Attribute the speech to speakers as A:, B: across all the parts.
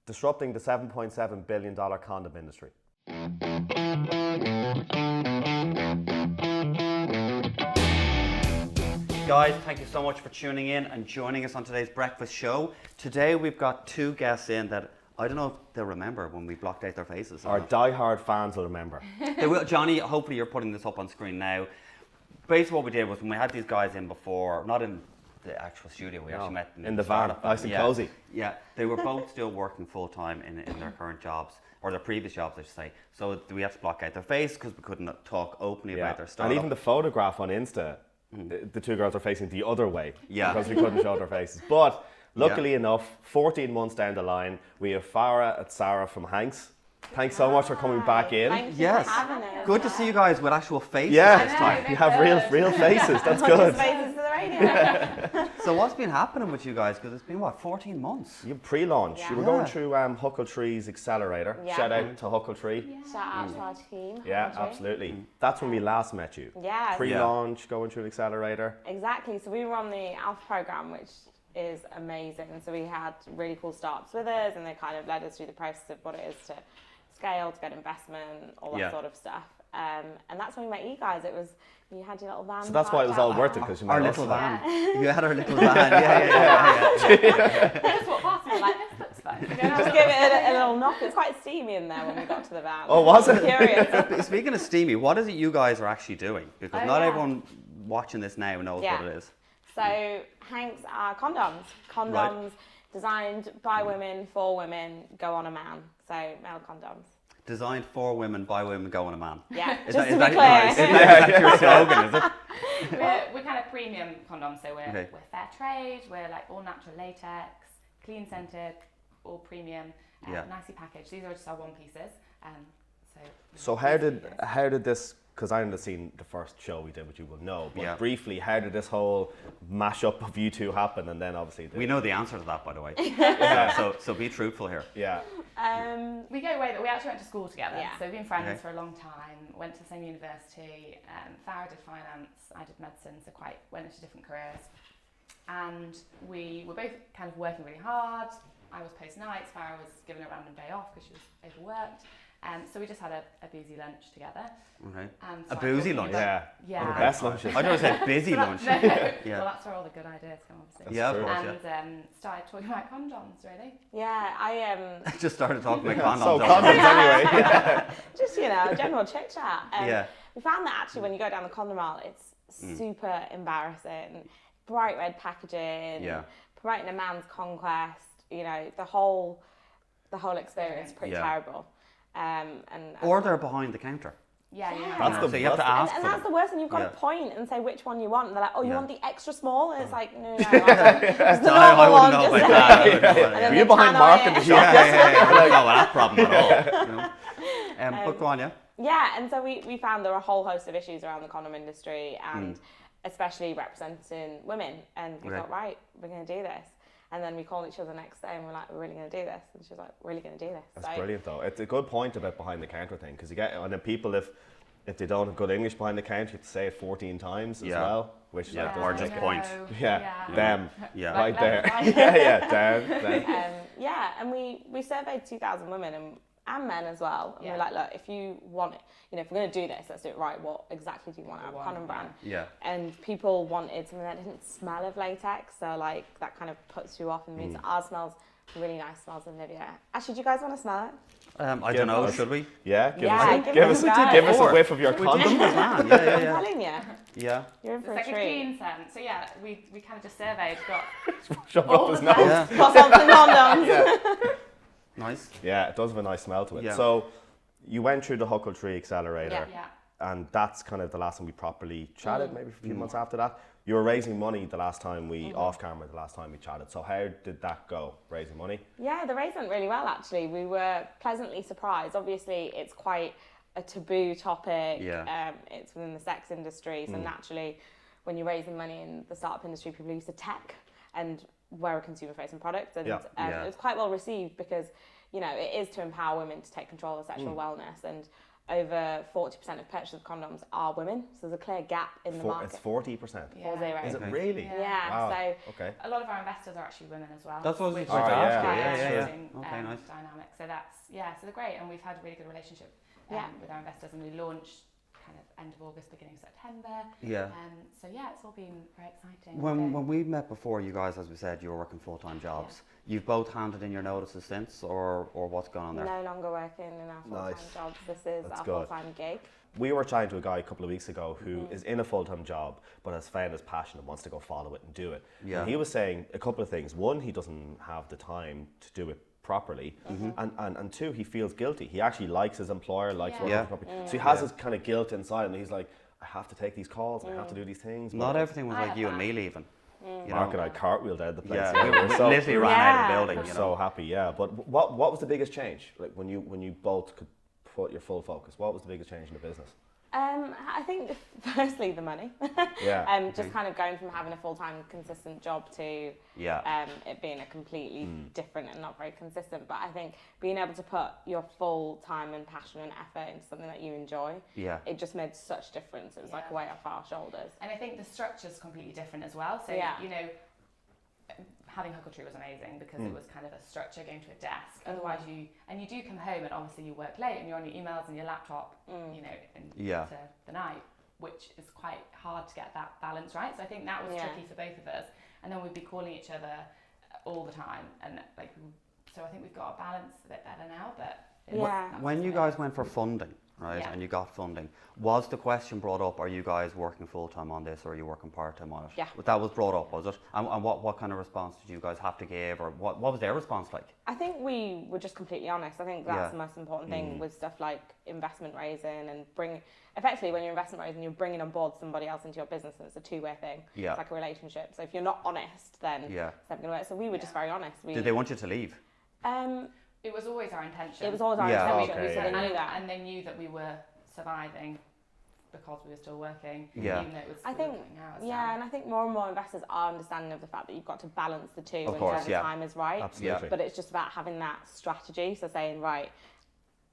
A: disrupting the $7.7 billion condom industry.
B: Guys, thank you so much for tuning in and joining us on today's breakfast show. Today we've got two guests in that I don't know if they'll remember when we blocked out their faces.
A: Our die-hard fans will remember.
B: They will. Johnny, hopefully you're putting this up on screen now. Basically what we did was when we had these guys in before, not in the actual studio, we actually met them
A: in the van, nice and cozy.
B: Yeah, they were both still working full-time in their current jobs, or their previous jobs I should say. So we had to block out their face because we couldn't talk openly about their startup.
A: And even the photograph on Insta, the two girls are facing the other way because we couldn't show their faces. But luckily enough, 14 months down the line, we have Farah and Sarah from Hanx. Thanks so much for coming back in.
C: Thank you for having us.
B: Good to see you guys with actual faces
A: this
B: time.
A: You have real faces. That's good.
C: Faces to the radio.
B: So what's been happening with you guys? Because it's been, what, 14 months?
A: You Prelaunch. You were going through Huckletree's accelerator. Shout out to Huckletree.
C: Shout out to our team.
A: Yeah, absolutely. That's when we last met you.
C: Yeah.
A: Prelaunch, going through an accelerator.
C: Exactly. So we were on the Alpha program, which is amazing. So we had really cool startups with us, and they kind of led us through the process of what it is to scale, to get investment, all that sort of stuff. And that's when we met you guys. It was, you had your little van.
A: So that's why it was all worth it, because you met
B: our
A: us.
B: little van. You had our little van. Yeah.
C: Just what past me, like, this looks fun. Just give it a little knock. It's quite steamy in there when we got to the van.
A: Oh, was it?
C: Curious.
B: Speaking of steamy, what is it you guys are actually doing? Because not everyone watching this now knows what it is.
C: So Hanx are condoms. Condoms designed by women, for women, go on a man. So male condoms.
B: Designed for women, by women, go on a man.
C: Yeah,
B: Is
C: just
B: that
C: to be clear.
B: Is that your slogan, is it?
D: We're kind of premium condoms, so we're fair trade, we're like all natural latex, clean scented, all premium, nicely packaged. These are just our one pieces.
A: So how did this, because I haven't seen the first show we did, which you will know, but briefly, how did this whole mashup of you two happen? And then obviously
B: we know the answer to that, by the way. So be truthful here.
A: Yeah.
D: We go way back. We actually went to school together, so we've been friends for a long time. Went to the same university. Farah did finance, I did medicine, so went into different careers. And we were both kind of working really hard. I was post nights. Farah was given a random day off because she was overworked. So we just had a boozy lunch together.
B: Okay.
D: So
B: a boozy lunch?
D: Yeah.
A: One of the best lunches.
B: I don't say busy lunch.
D: Well, that's where all the good ideas come, obviously.
B: Yeah, of course.
D: And started talking about condoms, really.
C: Yeah, I
B: just started talking about condoms.
A: So condoms anyway.
C: Just, general chit chat. We found that actually when you go down the condom aisle, it's super embarrassing. Bright red packaging, promoting a man's conquest, the whole experience is pretty terrible.
B: Or they're behind the counter.
D: Yeah.
B: So you have to ask
C: and
B: for
C: that's
B: them.
C: the worst, and you've got to point and say which one you want. And they're like, oh, you want the extra small? And it's like, no, it's the
B: I
C: normal
B: wouldn't
C: one.
B: know
C: Just
B: about that.
A: Were you behind Mark in the shop?
B: I don't know that problem at all. But go on,
C: Yeah, and so we found there were a whole host of issues around the condom industry, and especially representing women. And we thought, right, we're going to do this. And then we called each other the next day and we're like, we're really going to do this. And she was like, really going to do this.
A: That's brilliant though. It's a good point about behind the counter thing, because you get, and then people, if they don't have good English behind the counter, you have to say it 14 times as well, which is like,
B: or just point.
A: Them, right there. Them.
C: And we surveyed 2,000 women and men as well. And we're like, look, if you want it, if we're going to do this, let's do it right. What exactly do you want out of a condom brand?
B: Yeah.
C: And people wanted something that didn't smell of latex, so like that kind of puts you off and means ours smells really nice, smells of Nivea. Actually, do you guys want to smell it?
B: I don't know, should we?
A: Yeah,
C: give us
A: a whiff of your condom.
C: I'm telling you.
B: Yeah.
C: You're in for
D: it's
C: a
D: like
C: treat.
D: a clean scent. So yeah, we kind of just surveyed, got
A: Shove up his nose.
C: Croissants and condoms.
B: Nice.
A: Yeah, it does have a nice smell to it. So you went through the Huckletree accelerator, and that's kind of the last time we properly chatted, maybe for a few months after that. You were raising money the last time off camera, the last time we chatted. So how did that go, raising money?
C: Yeah, the raise went really well actually. We were pleasantly surprised. Obviously, it's quite a taboo topic. It's within the sex industry, so naturally, when you're raising money in the startup industry, people are used to tech, and we're a consumer-facing product, and it was quite well received because it is to empower women to take control of sexual wellness, and over 40% of purchases of condoms are women. So there's a clear gap in the market.
A: It's 40%.
C: Yeah.
A: Is it really?
C: Yeah.
A: Wow.
C: So
D: a lot of our investors are actually women as well.
B: That's what I was
A: going to ask.
B: Okay, nice.
D: Dynamic. So so they're great, and we've had a really good relationship with our investors, and we launched kind of end of August, beginning of September.
B: Yeah.
D: So it's all been very exciting.
B: When we met before, you guys, as we said, you were working full-time jobs. Yeah. You've both handed in your notices since, or what's going on there?
C: No longer working in our full-time jobs. This is our full-time gig.
A: We were chatting to a guy a couple of weeks ago who is in a full-time job but has found his passion and wants to go follow it and do it. Yeah. And he was saying a couple of things. One, he doesn't have the time to do it properly, and two, he feels guilty. He actually likes his employer, likes working properly. So he has this kind of guilt inside him. He's like, I have to take these calls, I have to do these things.
B: Not everything was like you and me leaving.
A: Mark and I cartwheeled out of the place.
B: Yeah, we literally ran out of the building.
A: We're so happy, But what was the biggest change? Like when you both could put your full focus, what was the biggest change in the business?
C: I think firstly the money. Just kind of going from having a full-time consistent job to it being a completely different and not very consistent. But I think being able to put your full time and passion and effort into something that you enjoy, it just made such a difference. It was like a weight off our shoulders.
D: And I think the structure's completely different as well. So having Huckletree was amazing because it was kind of a structure going to a desk. Otherwise you do come home and obviously you work late and you're on your emails and your laptop, into the night, which is quite hard to get that balance right. So I think that was tricky for both of us. And then we'd be calling each other all the time, and so I think we've got a balance a bit better now. But
B: when you guys went for funding, right, and you got funding, was the question brought up, are you guys working full-time on this or are you working part-time on it?
C: Yeah.
B: That was brought up, was it? And what kind of response did you guys have to give, or what was their response like?
C: I think we were just completely honest. I think that's the most important thing with stuff like investment raising and effectively when you're investment raising, you're bringing on board somebody else into your business, and it's a two-way thing. Yeah. It's like a relationship. So if you're not honest, then it's never going to work. So we were just very honest.
B: Did they want you to leave?
D: It was always our intention.
C: It was always our intention.
A: Okay,
C: so they knew that.
D: And they knew that we were surviving because we were still working.
B: Yeah.
D: Even though it was
C: I think, and I think more and more investors are understanding of the fact that you've got to balance the two when the time is right.
A: Absolutely.
C: But it's just about having that strategy. So saying, right,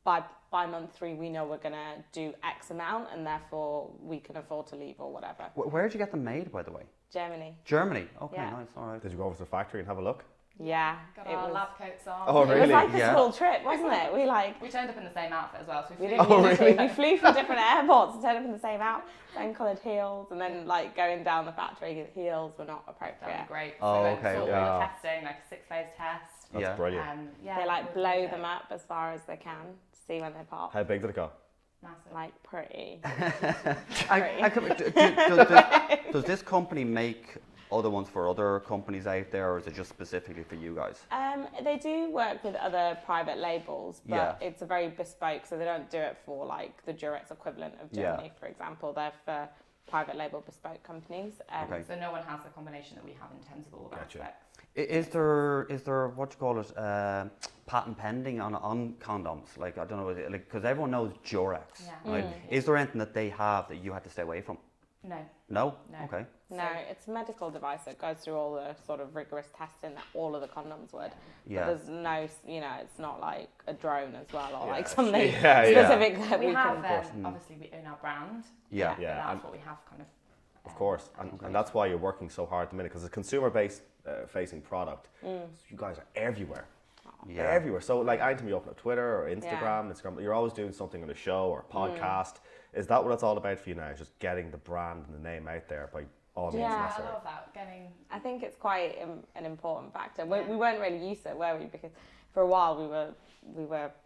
C: by month 3, we know we're going to do X amount and therefore we can afford to leave or whatever.
B: Where did you get them made, by the way?
C: Germany.
B: Germany? Okay, nice, all right.
A: Did you go over to the factory and have a look?
C: Yeah.
D: Got our lab coats on.
A: Oh, really?
C: It was like a school trip, wasn't it?
D: We turned up in the same outfit as well. So
C: we flew from different airports and turned up in the same outfit, same coloured heels, and then going down the factory, the heels were not appropriate.
D: That was great.
B: Oh,
D: so
B: okay.
D: We were testing like a 6-phase test.
A: That's brilliant.
C: They blow them up as far as they can to see when they pop.
A: How big did it go?
D: Massive.
C: Like pretty.
B: Does this company make other ones for other companies out there, or is it just specifically for you guys?
C: They do work with other private labels, but it's a very bespoke, so they don't do it for like the Durex equivalent of Germany, for example. They're for private label bespoke companies.
D: So no one has the combination that we have in terms of all of our aspects.
B: Is there what you call it, patent pending on condoms? Like, I don't know, because everyone knows Durex, right? Is there anything that they have that you had to stay away from?
D: No.
B: No? Okay.
C: No, it's a medical device that goes through all the sort of rigorous testing that all of the condoms would.
B: Yeah.
C: But there's no, it's not like a drone as well, or like something specific that we
D: have.
C: can.
D: Obviously, we own our brand.
B: Yeah.
D: That's what we have kind of.
A: Of course, and that's why you're working so hard at the minute, because it's a consumer-based facing product. So you guys are everywhere. Everywhere. So like anytime you open up Twitter or Instagram, you're always doing something on a show or a podcast. Is that what it's all about for you now? Just getting the brand and the name out there by all means necessary?
D: I love that.
C: I think it's quite an important factor. We weren't really used to it, were we? Because for a while we were,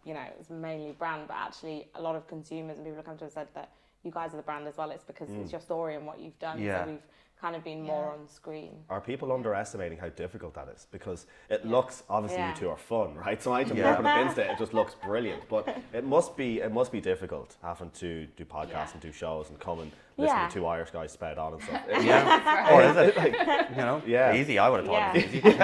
C: it was mainly brand, but actually a lot of consumers and people have come to us and said that you guys are the brand as well. It's because it's your story and what you've done. So we've kind of been more on screen.
A: Are people underestimating how difficult that is? Because it looks, obviously you two are fun, right? So I can open up Insta, it just looks brilliant. But it must be difficult having to do podcasts and do shows and come and listen to two Irish guys spout on and stuff.
B: Or is it? Easy, I would have thought it was easy.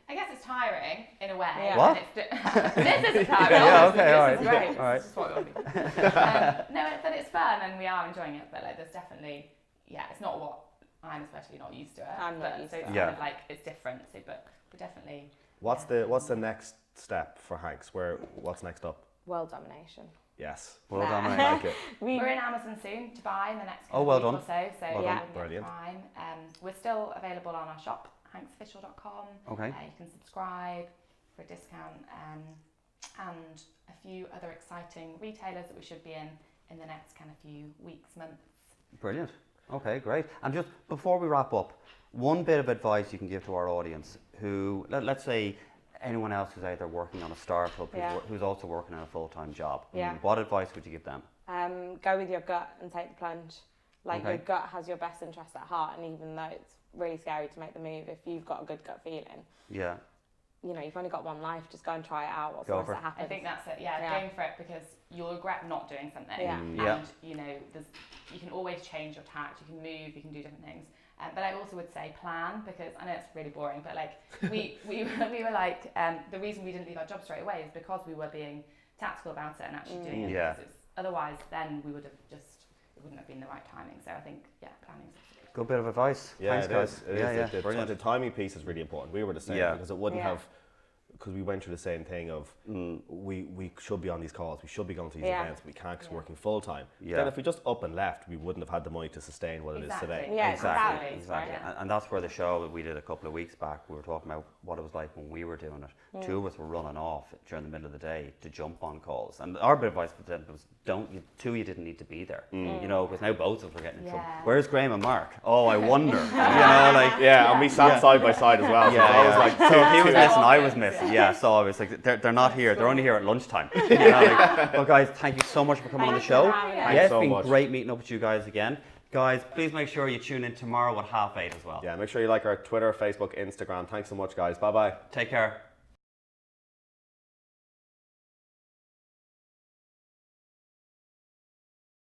D: I guess it's tiring in a way.
C: Yeah.
B: What?
D: This is tiring.
B: Okay, all right.
D: This is great.
B: All right.
D: This is what we want to be. No, but it's fun and we are enjoying it. But like, there's definitely, it's not what I'm especially not used to it.
C: I'm not used to it.
D: Kind of like it's different. So, but we're definitely.
A: What's the next step for Hanx? What's next up?
C: World domination.
A: Yes.
B: Well done,
A: I
B: mate.
A: like it.
D: We're in Amazon soon to buy in the next
B: well
D: week
B: done.
D: or so. So
B: Well done.
A: Brilliant.
D: Prime. We're still available on our shop, hanxofficial.com.
B: Okay.
D: You can subscribe for a discount, and a few other exciting retailers that we should be in the next kind of few weeks, months.
B: Brilliant. Okay, great. And just before we wrap up, one bit of advice you can give to our audience who, let's say, anyone else who's out there working on a startup, who's also working on a full-time job. What advice would you give them?
C: Go with your gut and take the plunge. Like,
B: Okay.
C: your gut has your best interest at heart, and even though it's really scary to make the move, if you've got a good gut feeling, you know, you've only got one life, just go and try it out. What's the worst that happens?
D: I think that's it, going for it, because you'll regret not doing something. And, you know, you can always change your tact, you can move, you can do different things. But I also would say plan, because I know it's really boring, but like we were like, the reason we didn't leave our job straight away is because we were being tactical about it and actually doing it. Because otherwise, then we would have it wouldn't have been the right timing. So I think, planning is
B: Good bit of advice.
A: Yeah,
B: Thanks,
A: it
B: guys.
A: is. The timing piece is really important. We were the same, because it wouldn't have, because we went through the same thing of we should be on these calls, we should be going to these events, we can't because we're working full time. Then if we just up and left, we wouldn't have had the money to sustain what it is today.
C: Yeah,
B: exactly.
C: Right.
B: And that's where the show that we did a couple of weeks back, we were talking about what it was like when we were doing it. Two of us were running off during the middle of the day to jump on calls, and our bit of advice for them was you didn't need to be there, you know, because now both of us are getting in trouble. Where's Graham and Mark? Oh, I wonder. You know, like
A: and we sat side by side as well. So I was like,
B: so if he was missing, I was missing. So I was like, they're not here. They're only here at lunchtime. You know, like, well, guys, thank you so much for coming on the show. It's been great meeting up with you guys again. Guys, please make sure you tune in tomorrow at 8:30 as well.
A: Make sure you like our Twitter, Facebook, Instagram. Thanks so much, guys. Bye-bye.
B: Take care.